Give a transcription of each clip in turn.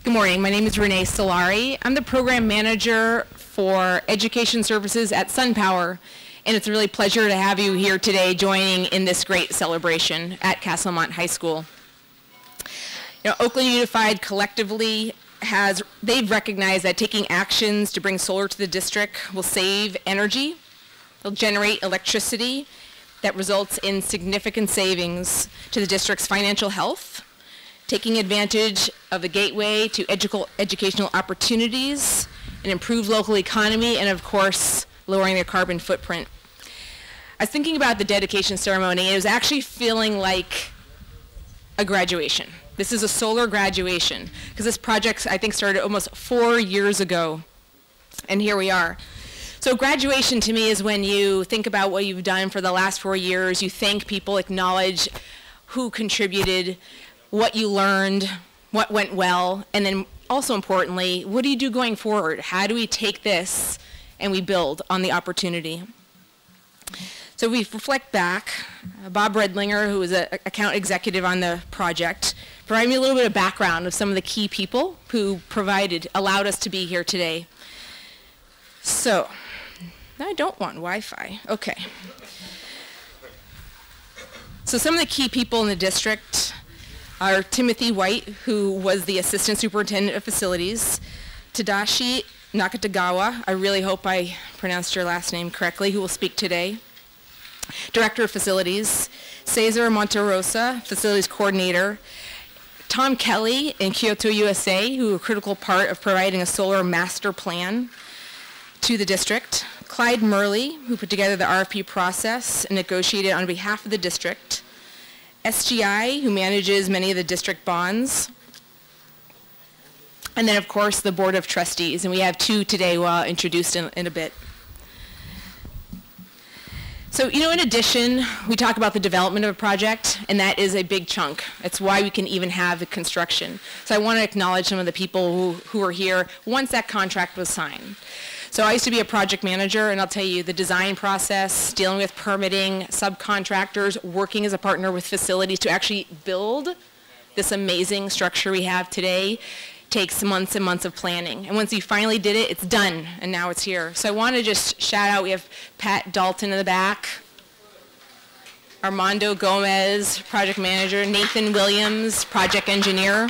Good morning. My name is Renee Solari. I'm the program manager for education services at SunPower, and it's a really pleasure to have you here today joining in this great celebration at Castlemont High School. Oakland Unified collectively they've recognized that taking actions to bring solar to the district will save energy, it'll generate electricity that results in significant savings to the district's financial health, taking advantage of the gateway to educational opportunities, an improved local economy, and of course, lowering their carbon footprint. I was thinking about the dedication ceremony, and it was actually feeling like a graduation. This is a solar graduation, because this project, I think, started almost 4 years ago, and here we are. So graduation to me is when you think about what you've done for the last 4 years, you thank people, acknowledge who contributed, what you learned, what went well, and then also importantly, what do you do going forward? How do we take this and we build on the opportunity? So we reflect back. Bob Redlinger, who was an account executive on the project, provided me a little bit of background of some of the key people who allowed us to be here today. So, I don't want Wi-Fi. Okay. So some of the key people in the district are Timothy White, who was the Assistant Superintendent of Facilities, Tadashi Nakatagawa, I really hope I pronounced your last name correctly, who will speak today, Director of Facilities, Cesar Monterosa, Facilities Coordinator, Tom Kelly in Kyoto, USA, who was a critical part of providing a solar master plan to the district, Clyde Murley, who put together the RFP process and negotiated on behalf of the district, SGI, who manages many of the district bonds, and then of course the Board of Trustees, and we have two today who I'll introduce in a bit. So, in addition, we talk about the development of a project, and that is a big chunk. It's why we can even have the construction. So I want to acknowledge some of the people who are here once that contract was signed. So I used to be a project manager, and I'll tell you, the design process, dealing with permitting, subcontractors, working as a partner with facilities to actually build this amazing structure we have today takes months and months of planning. And once you finally did it, it's done, and now it's here. So I want to just shout out, we have Pat Dalton in the back, Armando Gomez, project manager, Nathan Williams, project engineer.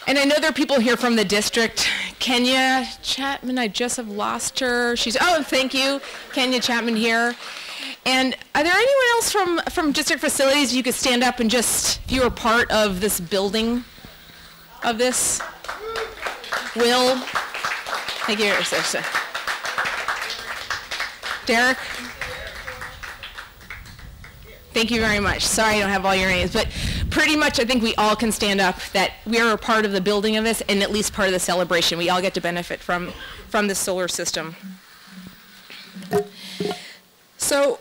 And I know there are people here from the district. Kenya Chapman, I just have lost her. Thank you, Kenya Chapman here. And are there anyone else from district facilities you could stand up and just, if you were part of this building of this? Will, thank you. Derek? Thank you very much. Sorry I don't have all your names, but pretty much I think we all can stand up that we are a part of the building of this and at least part of the celebration. We all get to benefit from the solar system. So,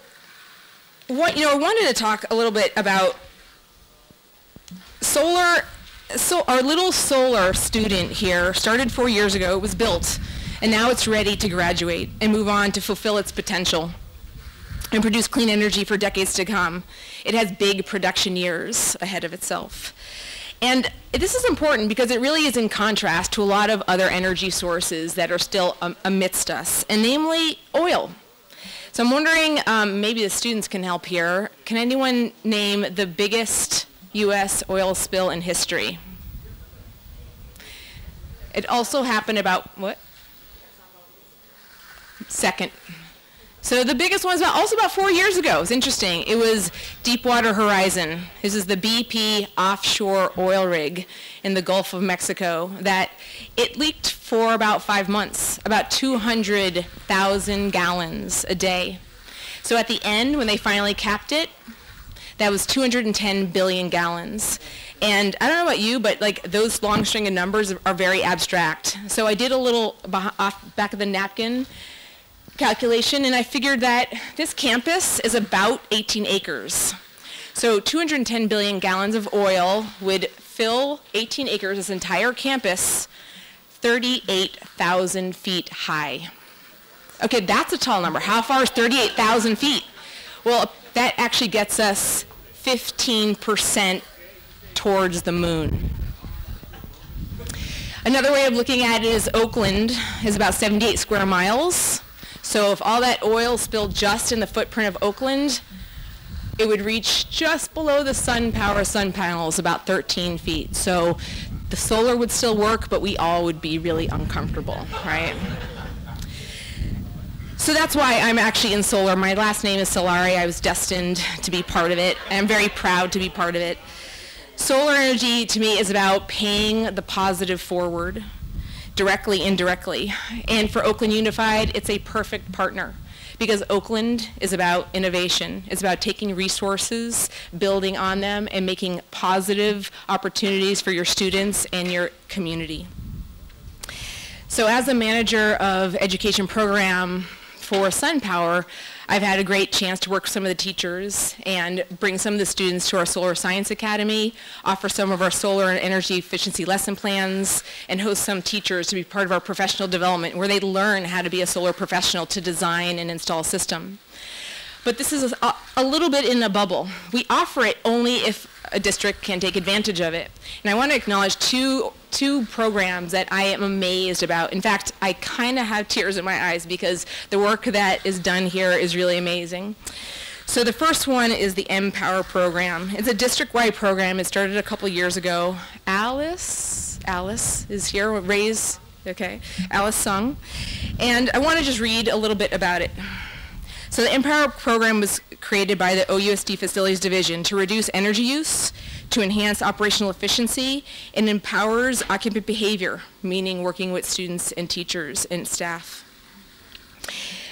I wanted to talk a little bit about solar. So our little solar student here started 4 years ago. It was built, and now it's ready to graduate and move on to fulfill its potential and produce clean energy for decades to come. It has big production years ahead of itself. And this is important because it really is in contrast to a lot of other energy sources that are still amidst us, and namely oil. So I'm wondering, maybe the students can help here. Can anyone name the biggest U.S. oil spill in history? It also happened about, what? Second. So the biggest one was also about 4 years ago. It was interesting. It was Deepwater Horizon. This is the BP offshore oil rig in the Gulf of Mexico that it leaked for about 5 months, about 200,000 gallons a day. So at the end, when they finally capped it, that was 210 billion gallons. And I don't know about you, but those long string of numbers are very abstract. So I did a little back of the napkin calculation, and I figured that this campus is about 18 acres. So 210 billion gallons of oil would fill 18 acres, this entire campus, 38,000 feet high. Okay, that's a tall number. How far is 38,000 feet? Well, that actually gets us 15% towards the moon. Another way of looking at it is Oakland is about 78 square miles. So if all that oil spilled just in the footprint of Oakland, it would reach just below the sun panels, about 13 feet. So the solar would still work, but we all would be really uncomfortable, right? So that's why I'm actually in solar. My last name is Solari. I was destined to be part of it. I'm very proud to be part of it. Solar energy, to me, is about paying the positive forward, directly, indirectly. And for Oakland Unified, it's a perfect partner, because Oakland is about innovation. It's about taking resources, building on them, and making positive opportunities for your students and your community. So as a manager of education program for SunPower, I've had a great chance to work with some of the teachers and bring some of the students to our Solar Science Academy, offer some of our solar and energy efficiency lesson plans, and host some teachers to be part of our professional development where they learn how to be a solar professional to design and install a system. But this is a little bit in a bubble. We offer it only if a district can take advantage of it. And I want to acknowledge two programs that I am amazed about. In fact, I kind of have tears in my eyes because the work that is done here is really amazing. So the first one is the Empower program. It's a district-wide program. It started a couple years ago. Alice is here, raise, okay, Alice Sung. And I want to just read a little bit about it. So the Empower program was created by the OUSD Facilities Division to reduce energy use, to enhance operational efficiency, and empowers occupant behavior, meaning working with students and teachers and staff.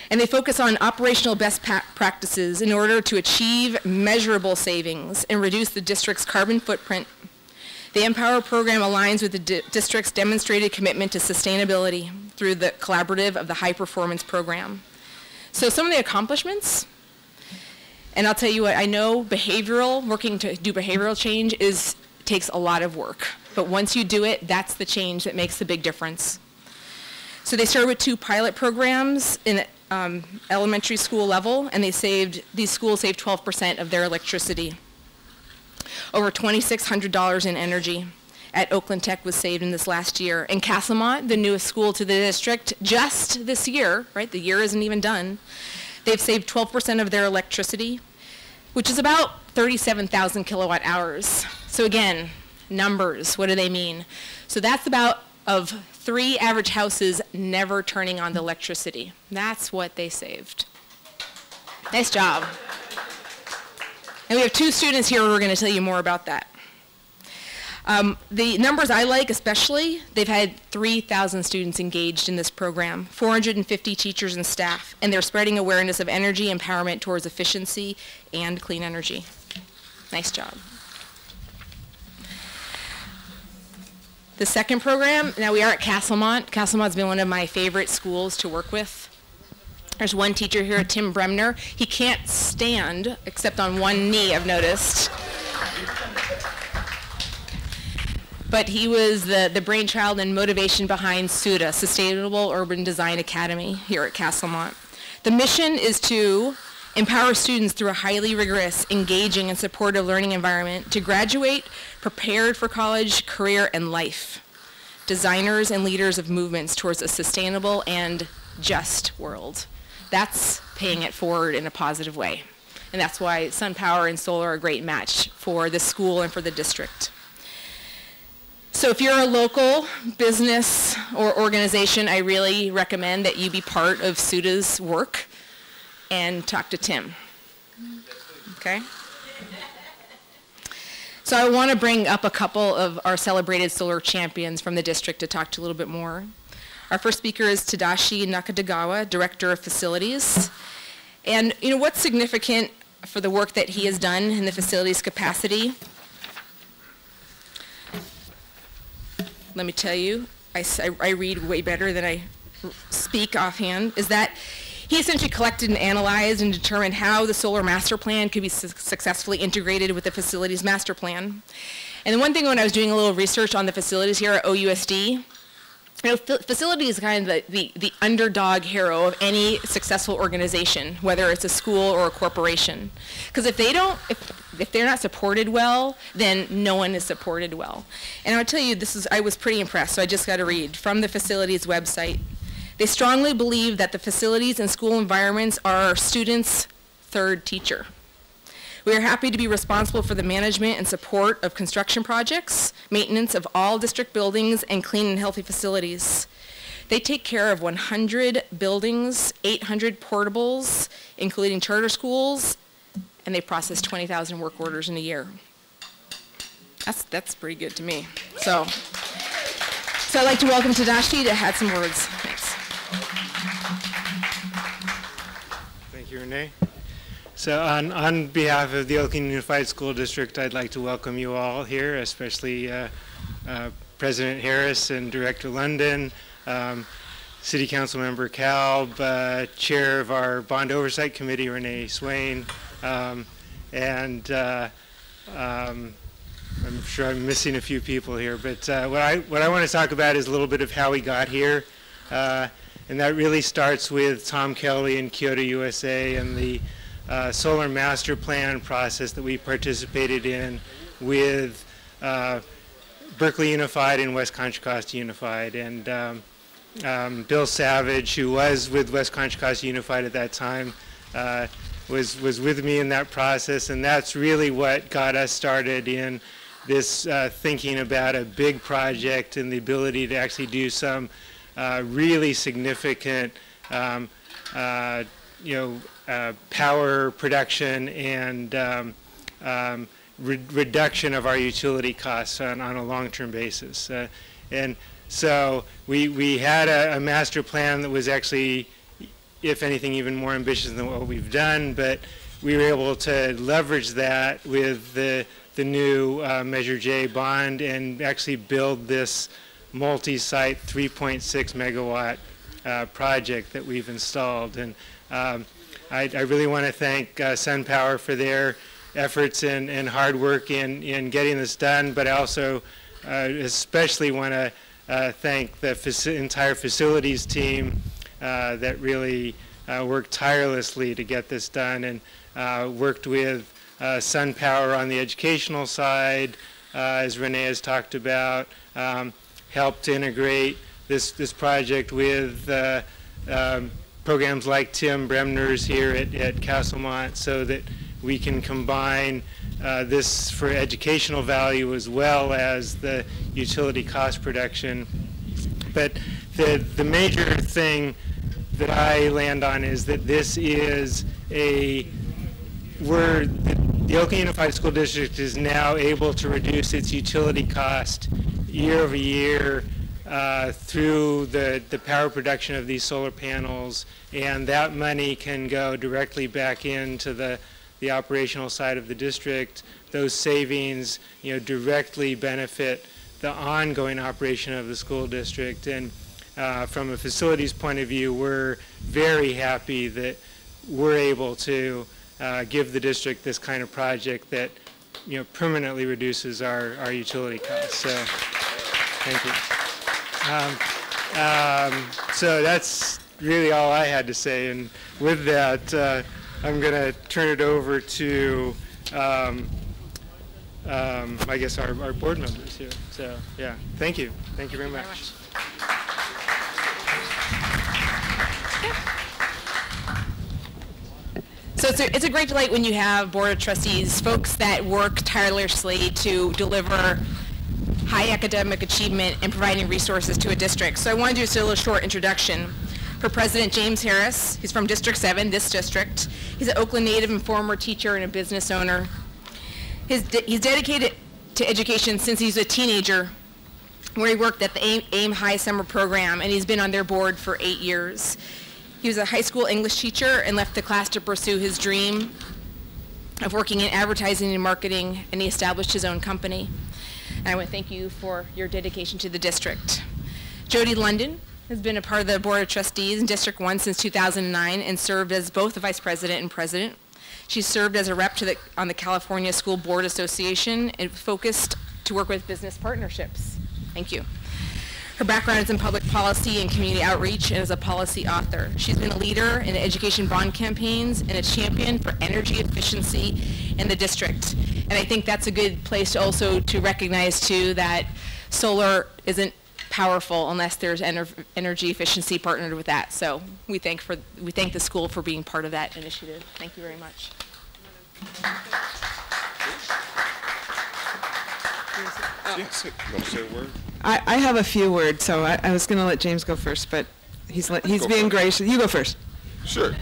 And they focus on operational best practices in order to achieve measurable savings and reduce the district's carbon footprint. The Empower program aligns with the district's demonstrated commitment to sustainability through the collaborative of the High Performance program. So some of the accomplishments, and I'll tell you what, I know working to do behavioral change takes a lot of work. But once you do it, that's the change that makes the big difference. So they started with 2 pilot programs in elementary school level, and these schools saved 12% of their electricity. Over $2,600 in energy at Oakland Tech was saved in this last year. And Castlemont, the newest school to the district, just this year, right, the year isn't even done, they've saved 12% of their electricity, which is about 37,000 kilowatt hours. So again, numbers, what do they mean? So that's about of 3 average houses never turning on the electricity. That's what they saved. Nice job. And we have 2 students here who are going to tell you more about that. The numbers I like especially, they've had 3,000 students engaged in this program, 450 teachers and staff, and they're spreading awareness of energy empowerment towards efficiency and clean energy. Nice job. The second program, now we are at Castlemont. Castlemont's been one of my favorite schools to work with. There's one teacher here, Tim Bremner. He can't stand except on one knee, I've noticed. But he was the brainchild and motivation behind SUDA, Sustainable Urban Design Academy, here at Castlemont. The mission is to empower students through a highly rigorous, engaging, and supportive learning environment to graduate prepared for college, career, and life. Designers and leaders of movements towards a sustainable and just world. That's paying it forward in a positive way. And that's why SunPower and solar are a great match for the school and for the district. So if you're a local business or organization, I really recommend that you be part of SUDA's work and talk to Tim. Okay? So I want to bring up a couple of our celebrated solar champions from the district to talk to you a little bit more. Our first speaker is Tadashi Nakatagawa, Director of Facilities. And you know what's significant for the work that he has done in the facilities capacity? Let me tell you, I read way better than I speak offhand, is that he essentially collected and analyzed and determined how the solar master plan could be successfully integrated with the facilities master plan. And the one thing when I was doing a little research on the facilities here at OUSD, You know, facility is kind of the underdog hero of any successful organization, whether it's a school or a corporation. Because if they're not supported well, then no one is supported well. And I'll tell you, I was pretty impressed, so I just got to read from the facilities website. They strongly believe that the facilities and school environments are our students' third teacher. We are happy to be responsible for the management and support of construction projects, maintenance of all district buildings, and clean and healthy facilities. They take care of 100 buildings, 800 portables, including charter schools, and they process 20,000 work orders in a year. That's pretty good to me. So I'd like to welcome Tadashi to add some words. Thanks. Thank you, Renee. So on behalf of the Oakland Unified School District, I'd like to welcome you all here, especially President Harris and Director London, City Council Member Kalb, Chair of our Bond Oversight Committee, Renee Swain, and I'm sure I'm missing a few people here, but what I want to talk about is a little bit of how we got here, and that really starts with Tom Kelly in Kyoto, USA, and the solar master plan process that we participated in with Berkeley Unified and West Contra Costa Unified. And Bill Savage, who was with West Contra Costa Unified at that time, was with me in that process, and that's really what got us started in this thinking about a big project and the ability to actually do some really significant power production and reduction of our utility costs on a long-term basis. And so we had a master plan that was actually, if anything, even more ambitious than what we've done, but we were able to leverage that with the new Measure J bond and actually build this multi-site 3.6 megawatt project that we've installed. And I really want to thank SunPower for their efforts and hard work in getting this done, but I also especially want to thank the entire facilities team that really worked tirelessly to get this done, and worked with SunPower on the educational side, as Renee has talked about, helped integrate this project with programs like Tim Bremner's here at Castlemont, so that we can combine this for educational value as well as the utility cost production. But the major thing that I land on is that this is the Oakland Unified School District is now able to reduce its utility cost year over year through the power production of these solar panels, and that money can go directly back into the operational side of the district. Those savings, directly benefit the ongoing operation of the school district. And from a facilities point of view, we're very happy that we're able to give the district this kind of project that permanently reduces our utility costs. So thank you. So that's really all I had to say, and with that, I'm going to turn it over to, I guess, our board members here. So, yeah, thank you. Thank you very much. So it's a great delight when you have Board of Trustees, folks that work tirelessly to deliver high academic achievement and providing resources to a district. So I want to do just a little short introduction. For President James Harris, he's from District 7, this district. He's an Oakland native and former teacher and a business owner. He's dedicated to education since he's a teenager, where he worked at the AIM High Summer Program, and he's been on their board for 8 years. He was a high school English teacher and left the class to pursue his dream of working in advertising and marketing, and he established his own company. And I want to thank you for your dedication to the district. Jody London has been a part of the Board of Trustees in District 1 since 2009 and served as both the Vice President and President. She served as a rep on the California School Board Association and focused to work with business partnerships. Thank you. Her background is in public policy and community outreach and is a policy author. She's been a leader in the education bond campaigns and a champion for energy efficiency in the district. And I think that's a good place to also to recognize too that solar isn't powerful unless there's energy efficiency partnered with that. So we thank the school for being part of that initiative. Thank you very much. Yes, you want to say a word? I have a few words, so I was going to let James go first, but he's being gracious. You go first. Sure.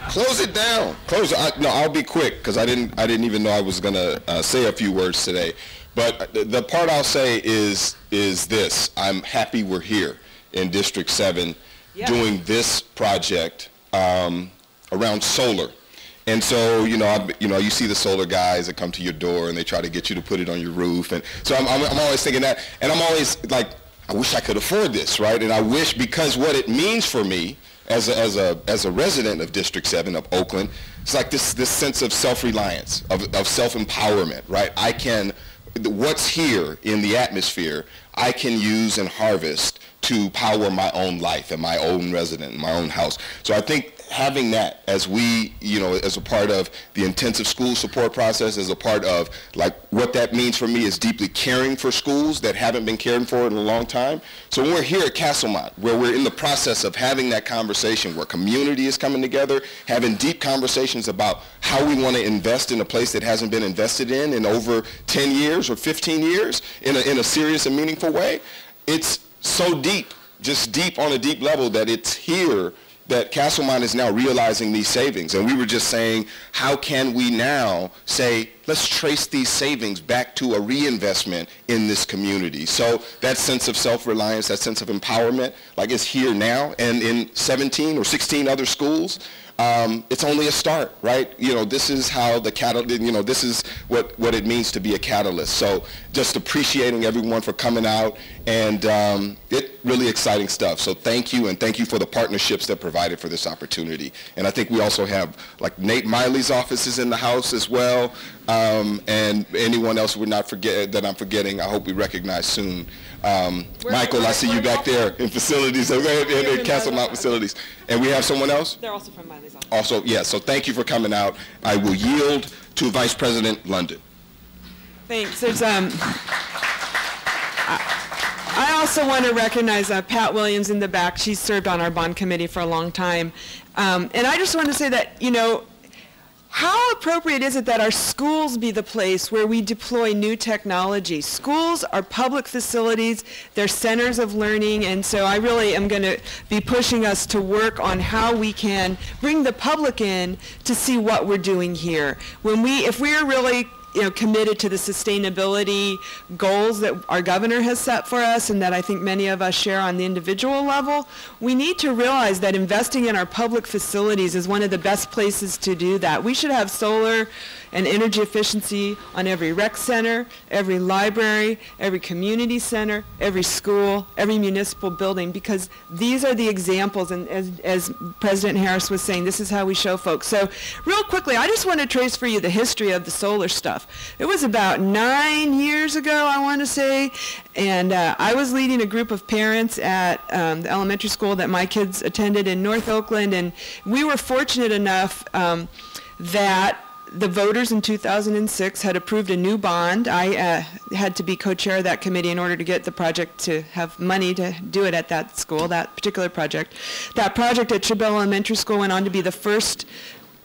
Close it down. Close it. No, I'll be quick because I didn't even know I was going to say a few words today. But the part I'll say is this: I'm happy we're here in District 7 doing this project around solar. And so, you see the solar guys that come to your door and they try to get you to put it on your roof. And so I'm always thinking that, and I'm always like, I wish I could afford this, right? And I wish, because what it means for me as a resident of District 7 of Oakland, it's like this sense of self-reliance, of self-empowerment, right? I can, what's here in the atmosphere, I can use and harvest to power my own life and my own resident, my own house. So I think having that as we, as a part of the intensive school support process, as a part of like what that means for me is deeply caring for schools that haven't been cared for in a long time. So when we're here at Castlemont, where we're in the process of having that conversation, where community is coming together, having deep conversations about how we want to invest in a place that hasn't been invested in over 10 years or 15 years in a serious and meaningful way, it's so deep, just deep on a deep level that it's here that Castlemont is now realizing these savings. And we were just saying, how can we now say, let's trace these savings back to a reinvestment in this community? So that sense of self-reliance, that sense of empowerment, like it's here now. And in 17 or 16 other schools, it's only a start, right? This is how the this is what it means to be a catalyst. So just appreciating everyone for coming out, and it really exciting stuff. So thank you, and thank you for the partnerships that provided for this opportunity. And I think we also have like Nate Miley's office is in the house as well, and anyone else that I'm forgetting, I hope we recognize soon. Michael, I see you back there in facilities, in Castlemont facilities. And we have someone else? They're also from Miley's office. Also, yeah, so thank you for coming out. I will yield to Vice President London. Thanks. I also want to recognize Pat Williams in the back. She's served on our bond committee for a long time. And I just want to say that, how appropriate is it that our schools be the place where we deploy new technology? Schools are public facilities, they're centers of learning, and so I really am going to be pushing us to work on how we can bring the public in to see what we're doing here. If we're really committed to the sustainability goals that our governor has set for us and that I think many of us share on the individual level, we need to realize that investing in our public facilities is one of the best places to do that. We should have solar and energy efficiency on every rec center, every library, every community center, every school, every municipal building, because these are the examples, and as President Harris was saying, this is how we show folks. So real quickly, I just want to trace for you the history of the solar stuff. It was about 9 years ago, I want to say, and I was leading a group of parents at the elementary school that my kids attended in North Oakland, and we were fortunate enough that the voters in 2006 had approved a new bond. I had to be co-chair of that committee in order to get the project to have money to do it at that school, that particular project. That project at Chabelle Elementary School went on to be the first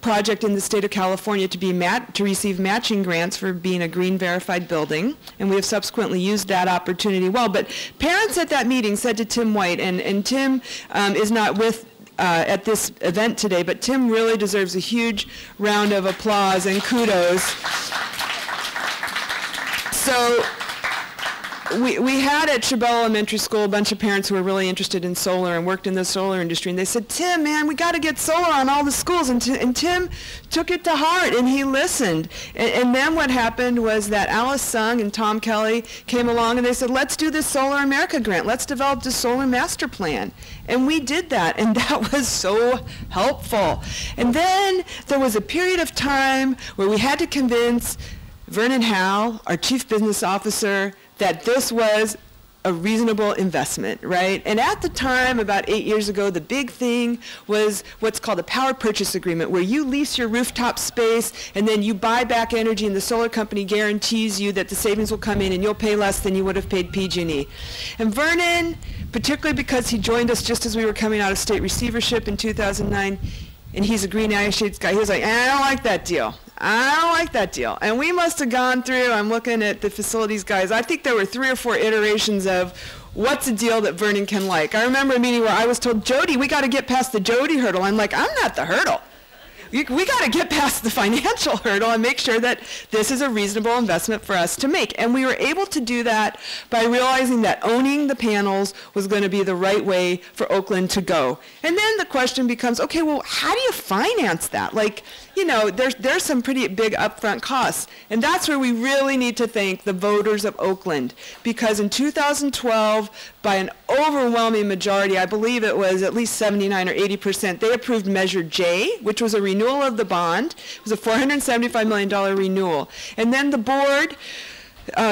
project in the state of California to receive matching grants for being a green verified building, and we have subsequently used that opportunity well. But parents at that meeting said to Tim White, and Tim is not with at this event today, but Tim really deserves a huge round of applause and kudos. So we had at Chabelle Elementary School a bunch of parents who were really interested in solar and worked in the solar industry, and they said, Tim, man, we got to get solar on all the schools, and Tim took it to heart, and he listened. And then what happened was that Alice Sung and Tom Kelly came along, and they said, let's do this Solar America grant. Let's develop the solar master plan. And we did that, and that was so helpful. And then there was a period of time where we had to convince Vernon Howell, our chief business officer, that this was a reasonable investment, right? And at the time, about 8 years ago, the big thing was what's called a power purchase agreement, where you lease your rooftop space and then you buy back energy, and the solar company guarantees you that the savings will come in and you'll pay less than you would have paid PG&E. And Vernon, particularly because he joined us just as we were coming out of state receivership in 2009, and he's a green shades guy, he was like, I don't like that deal. I don't like that deal. And we must have gone through, I'm looking at the facilities guys, I think there were 3 or 4 iterations of what's a deal that Vernon can like. I remember a meeting where I was told, Jody, we got to get past the Jody hurdle. I'm like, I'm not the hurdle. We got to get past the financial hurdle and make sure that this is a reasonable investment for us to make. And we were able to do that by realizing that owning the panels was going to be the right way for Oakland to go. And then the question becomes, okay, well, how do you finance that? Like, you know, there's some pretty big upfront costs. And that's where we really need to thank the voters of Oakland. Because in 2012, by an overwhelming majority, I believe it was at least 79 or 80%, they approved Measure J, which was a renewal of the bond. It was a $475 million renewal. And then the board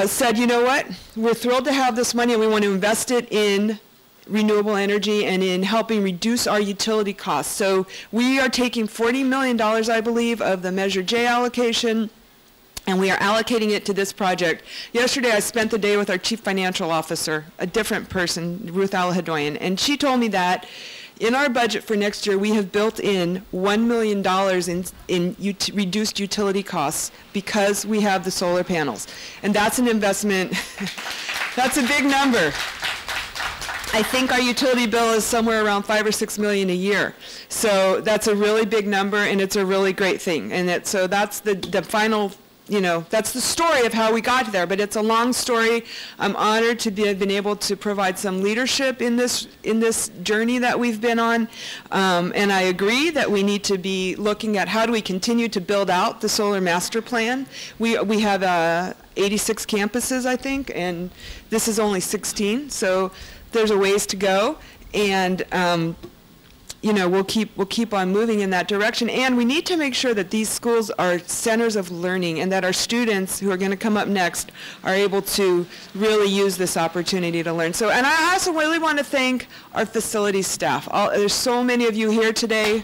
said, you know what, we're thrilled to have this money and we want to invest it in renewable energy and in helping reduce our utility costs. So we are taking $40 million, I believe, of the Measure J allocation, and we are allocating it to this project. Yesterday I spent the day with our chief financial officer, a different person, Ruth Alahadoyan, and she told me that in our budget for next year we have built in $1 million in reduced utility costs because we have the solar panels. And that's an investment, that's a big number. I think our utility bill is somewhere around $5 or $6 million a year. So that's a really big number, and it's a really great thing. And so that's the final, you know, that's the story of how we got there. But it's a long story. I'm honored to have been able to provide some leadership in this journey that we've been on. And I agree that we need to be looking at how do we continue to build out the solar master plan. We have 86 campuses, I think, and this is only 16. So there's a ways to go, and you know, we'll keep on moving in that direction. And we need to make sure that these schools are centers of learning, and that our students who are going to come up next are able to really use this opportunity to learn. So, and I also really want to thank our facilities staff. There's so many of you here today.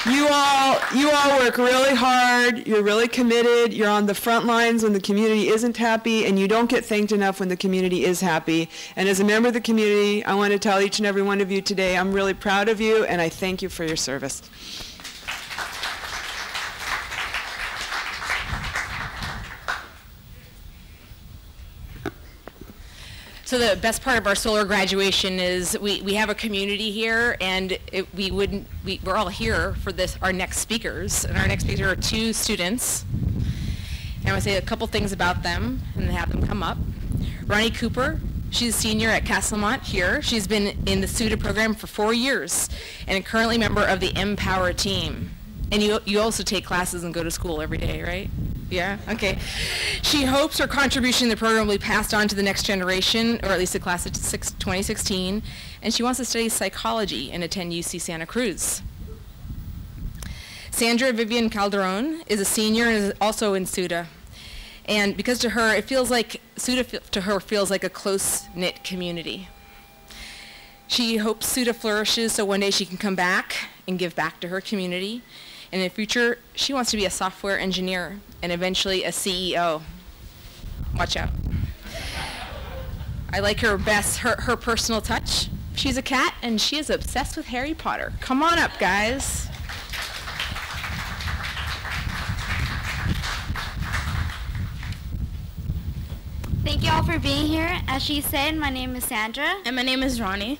You all work really hard, you're really committed, you're on the front lines when the community isn't happy, and you don't get thanked enough when the community is happy. And as a member of the community, I want to tell each and every one of you today, I'm really proud of you, and I thank you for your service. So the best part of our solar graduation is we have a community here, and we're all here for our next speakers, and our next speakers are 2 students. And I want to say a couple things about them and have them come up. Ronnie Cooper, she's a senior at Castlemont here. She's been in the SUDA program for 4 years and currently a member of the Empower team. And you also take classes and go to school every day, right? Yeah? Okay. She hopes her contribution to the program will be passed on to the next generation, or at least the class of 2016, and she wants to study psychology and attend UC Santa Cruz. Sandra Vivian Calderon is a senior and is also in SUDA. And because to her, it feels like, SUDA to her feels like a close-knit community. She hopes SUDA flourishes so one day she can come back and give back to her community. And in the future, she wants to be a software engineer and eventually a CEO. Watch out. I like her best, her personal touch. She's a cat, and she is obsessed with Harry Potter. Come on up, guys. Thank you all for being here. As she said, my name is Sandra. And my name is Ronnie.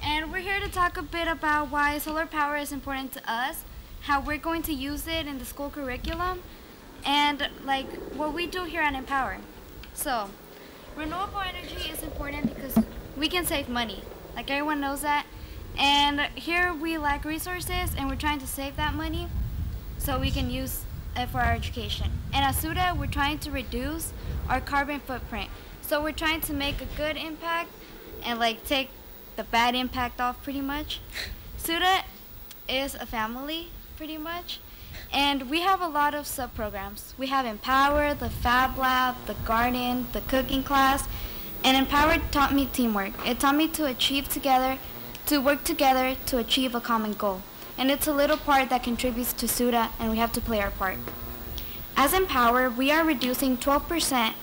And we're here to talk a bit about why solar power is important to us, how we're going to use it in the school curriculum, and like what we do here at Empower. So, renewable energy is important because we can save money. Like everyone knows that. And here we lack resources, and we're trying to save that money so we can use it for our education. And at SUDA, we're trying to reduce our carbon footprint. So we're trying to make a good impact and like take the bad impact off pretty much. SUDA is a family pretty much, And we have a lot of sub-programs. We have Empower, the Fab Lab, the Garden, the Cooking Class. And Empower taught me teamwork. It taught me to achieve together, to work together to achieve a common goal. And it's a little part that contributes to SUDA, and we have to play our part. As Empower, we are reducing 12%,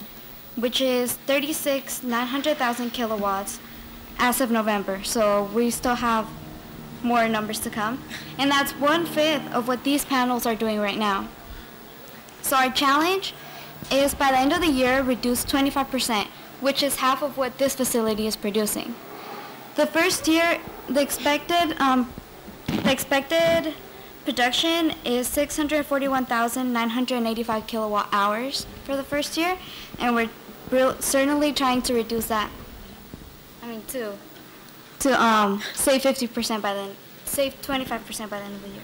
which is 900,000 kilowatts as of November. So we still have more numbers to come. And that's 1/5 of what these panels are doing right now. So our challenge is by the end of the year, reduce 25%, which is half of what this facility is producing. The first year, the expected production is 641,985 kilowatt hours for the first year, and we're certainly trying to reduce that. To save 50% by then, save 25% by the end of the year.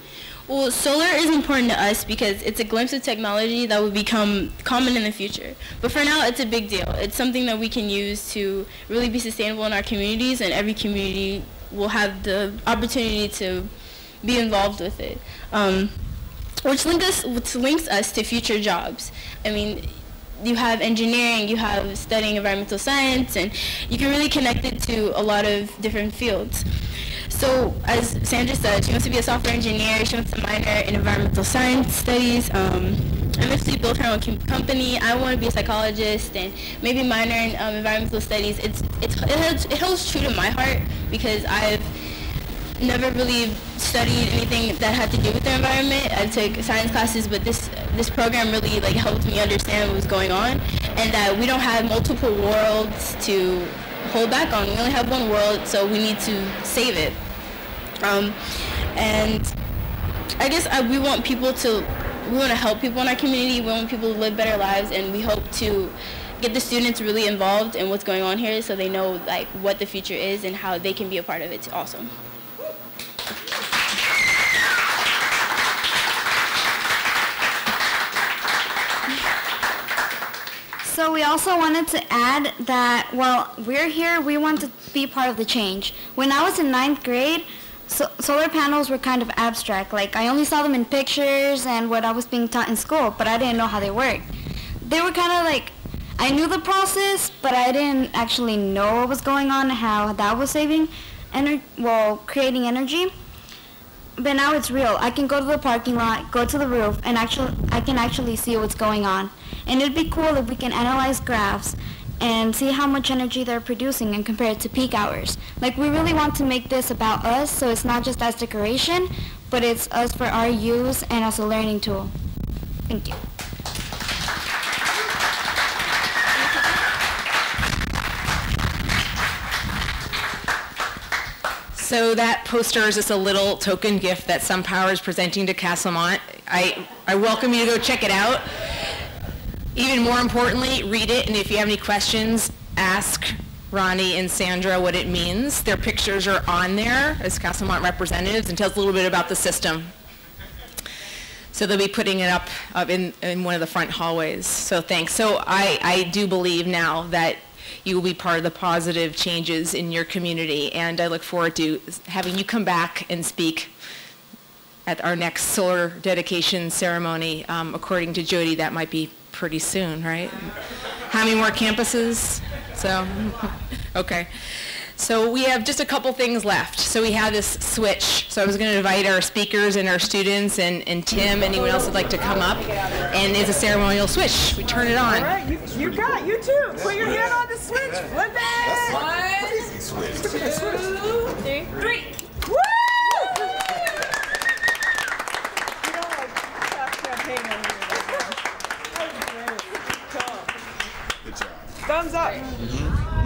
Well, solar is important to us because it's a glimpse of technology that will become common in the future. But for now, it's a big deal. It's something that we can use to really be sustainable in our communities, and every community will have the opportunity to be involved with it, which links us to future jobs. I mean, you have engineering, you have studying environmental science, and you can really connect it to a lot of different fields. So as Sandra said, she wants to be a software engineer, she wants to minor in environmental science studies, eventually build her own company. I want to be a psychologist and maybe minor in environmental studies. It holds true to my heart because I've never really studied anything that had to do with the environment. I took science classes, but this program really helped me understand what was going on, and that we don't have multiple worlds to hold back on. We only have one world, so we need to save it. And I guess we want to help people in our community. We want people to live better lives, and we hope to get the students really involved in what's going on here, so they know what the future is and how they can be a part of it also. So we also wanted to add that while we're here, we want to be part of the change. When I was in 9th grade, solar panels were kind of abstract. I only saw them in pictures and what I was being taught in school, but I didn't know how they worked. They were kind of I knew the process, but I didn't actually know what was going on, how that was saving energy, creating energy. But now it's real. I can go to the parking lot, go to the roof, and I can actually see what's going on. And it'd be cool if we can analyze graphs and see how much energy they're producing and compare it to peak hours. We really want to make this about us, so it's not just as decoration, but it's us for our use and as a learning tool. Thank you. So that poster is just a little token gift that SunPower is presenting to Castlemont. I welcome you to go check it out. Even more importantly, read it, and if you have any questions, ask Ronnie and Sandra what it means. Their pictures are on there as Castlemont representatives and tells a little bit about the system. So they'll be putting it up in one of the front hallways. So thanks. So I do believe now that you will be part of the positive changes in your community, and I look forward to having you come back and speak at our next solar dedication ceremony. According to Jody, that might be pretty soon, right? How many more campuses? So, okay. So we have just a couple things left. So we have this switch. So I was going to invite our speakers and our students and Tim, anyone else would like to come up. And it's a ceremonial switch. We turn it on. All right, you too. Put your hand on the switch. Flip it. 1, 2, 3. Woo! You don't have champagne over here. Good job. Thumbs up.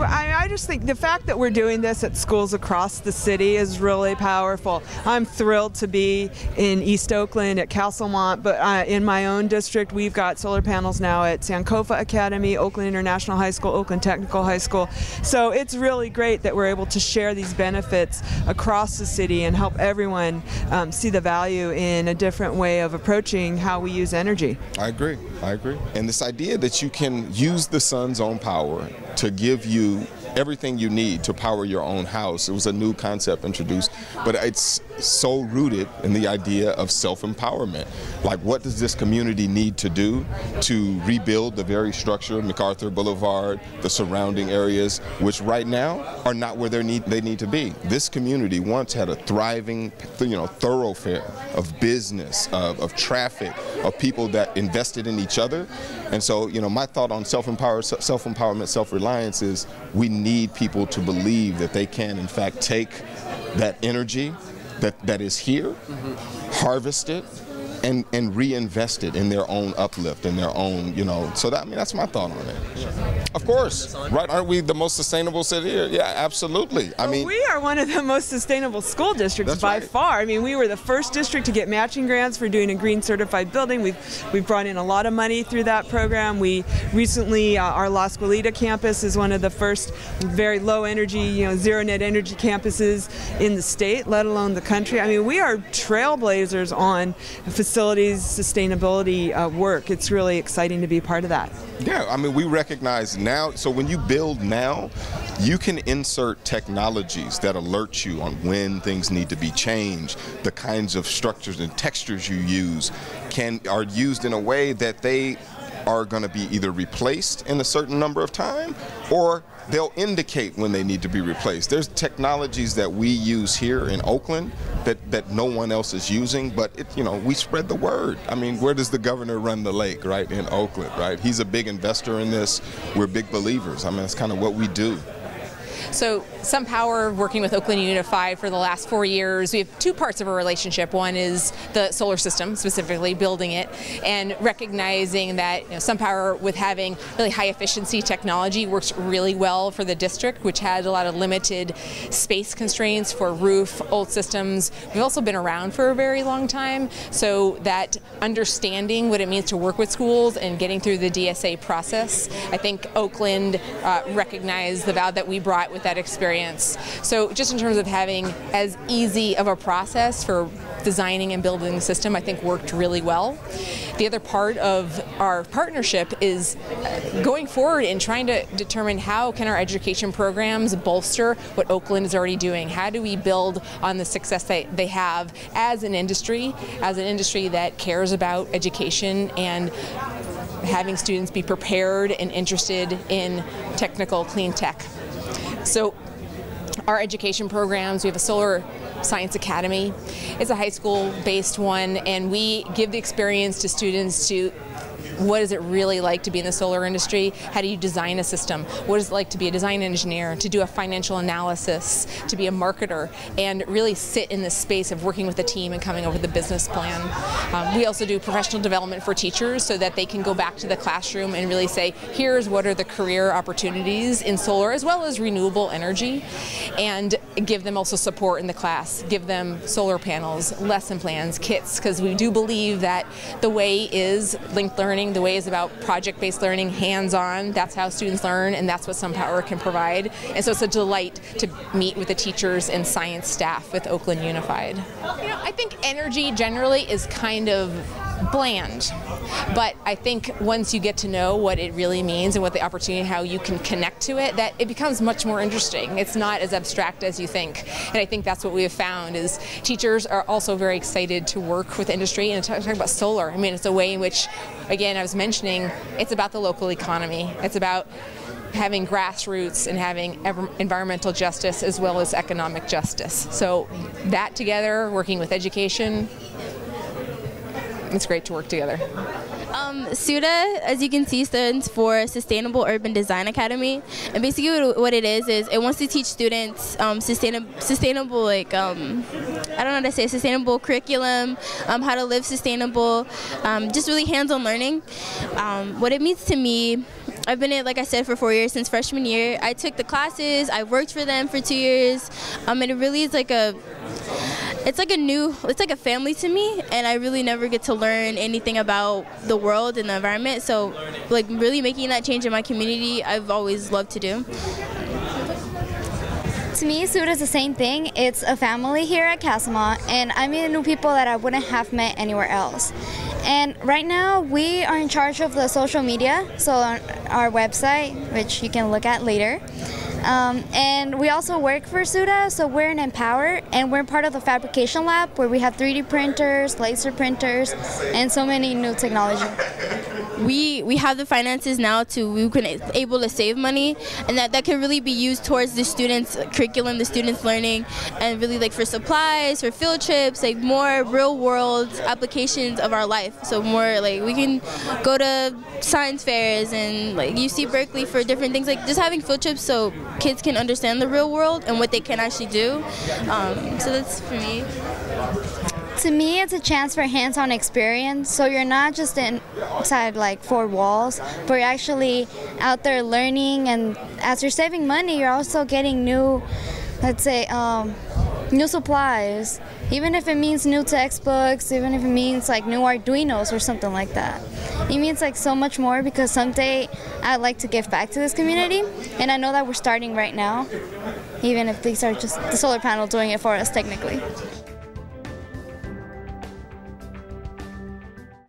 I just think the fact that we're doing this at schools across the city is really powerful. I'm thrilled to be in East Oakland at Castlemont, but in my own district, we've got solar panels now at Sankofa Academy, Oakland International High School, Oakland Technical High School. So it's really great that we're able to share these benefits across the city and help everyone see the value in a different way of approaching how we use energy. I agree. And this idea that you can use the sun's own power to give you everything you need to power your own house. It was a new concept introduced, but it's so rooted in the idea of self-empowerment. Like, what does this community need to do to rebuild the very structure of MacArthur Boulevard, the surrounding areas, which right now are not where they need to be. This community once had a thriving, thoroughfare of business, of traffic, of people that invested in each other. And so, my thought on self-empowerment, self-reliance is we need people to believe that they can, in fact, take that energy that is here, harvest it, and reinvest it in their own uplift, in their own, so that's my thought on it. Of course, right? Aren't we the most sustainable city here? Yeah, absolutely. We are one of the most sustainable school districts by far. I mean, we were the first district to get matching grants for doing a green certified building. We've brought in a lot of money through that program. We recently, our La Escuelita campus is one of the first very low energy, zero net energy campuses in the state, let alone the country. I mean, we are trailblazers on facilities sustainability work. It's really exciting to be part of that. Yeah, I mean, we recognize now, so when you build now, you can insert technologies that alert you on when things need to be changed. The kinds of structures and textures you use are used in a way that they are going to be either replaced in a certain number of time, or they'll indicate when they need to be replaced. There's technologies that we use here in Oakland that no one else is using, but we spread the word. I mean, where does the governor run the lake, right? In Oakland, right? He's a big investor in this. We're big believers. I mean, that's kind of what we do. So SunPower, working with Oakland Unified for the last 4 years, we have two parts of our relationship. One is the solar system, specifically building it, and recognizing that SunPower, with having really high efficiency technology, works really well for the district, which had a lot of limited space constraints for roof, old systems. We've also been around for a very long time, so that understanding what it means to work with schools and getting through the DSA process, I think Oakland recognized the value that we brought with that experience. So just in terms of having as easy of a process for designing and building the system, I think worked really well. The other part of our partnership is going forward and trying to determine how can our education programs bolster what Oakland is already doing. How do we build on the success that they have as an industry that cares about education and having students be prepared and interested in technical clean tech. So our education programs, we have a Solar Science Academy. It's a high school based one, and we give the experience to students to what is it really like to be in the solar industry? How do you design a system? What is it like to be a design engineer, to do a financial analysis, to be a marketer, and really sit in the space of working with a team and coming up with a business plan. We also do professional development for teachers so that they can go back to the classroom and really say, here's what are the career opportunities in solar as well as renewable energy, and give them also support in the class, give them solar panels, lesson plans, kits, because we do believe that the way is linked learning. The way is about project-based learning, hands-on. That's how students learn, and that's what SunPower can provide. And so it's a delight to meet with the teachers and science staff with Oakland Unified. I think energy generally is kind of bland, but I think once you get to know what it really means and what the opportunity, how you can connect to it, that it becomes much more interesting. It's not as abstract as you think, and I think that's what we have found is teachers are also very excited to work with industry and talk about solar. I mean, it's a way in which, again, I was mentioning, it's about the local economy. It's about having grassroots and having environmental justice as well as economic justice. So that together, working with education, it's great to work together. SUDA, as you can see, stands for Sustainable Urban Design Academy, and basically what it is it wants to teach students sustainable, like I don't know how to say, sustainable curriculum, how to live sustainable, just really hands-on learning. What it means to me, I've been in it, like I said, for 4 years, since freshman year. I took the classes, I worked for them for 2 years, and it really is like it's like a family to me, and I really never get to learn anything about the world and the environment. So, like, really making that change in my community, I've always loved to do. To me, SUDA is the same thing. It's a family here at Castlemont, and I meet new people that I wouldn't have met anywhere else. And right now, we are in charge of the social media, so on our website, which you can look at later. And we also work for SUDA, so we're in Empower, and we're part of the fabrication lab where we have 3D printers, laser printers, and so many new technology. We have the finances now we can able to save money, and that can really be used towards the students' curriculum, the students' learning, and really like for supplies, for field trips, like more real world applications of our life. So more like we can go to science fairs and like UC Berkeley for different things, like just having field trips so kids can understand the real world and what they can actually do. So that's for me. To me, it's a chance for hands-on experience, so you're not just inside like 4 walls, but you're actually out there learning, and as you're saving money, you're also getting new, let's say, new supplies, even if it means new textbooks, even if it means like new Arduinos or something like that. It means like so much more, because someday I'd like to give back to this community, and I know that we're starting right now, even if these are just the solar panel doing it for us technically.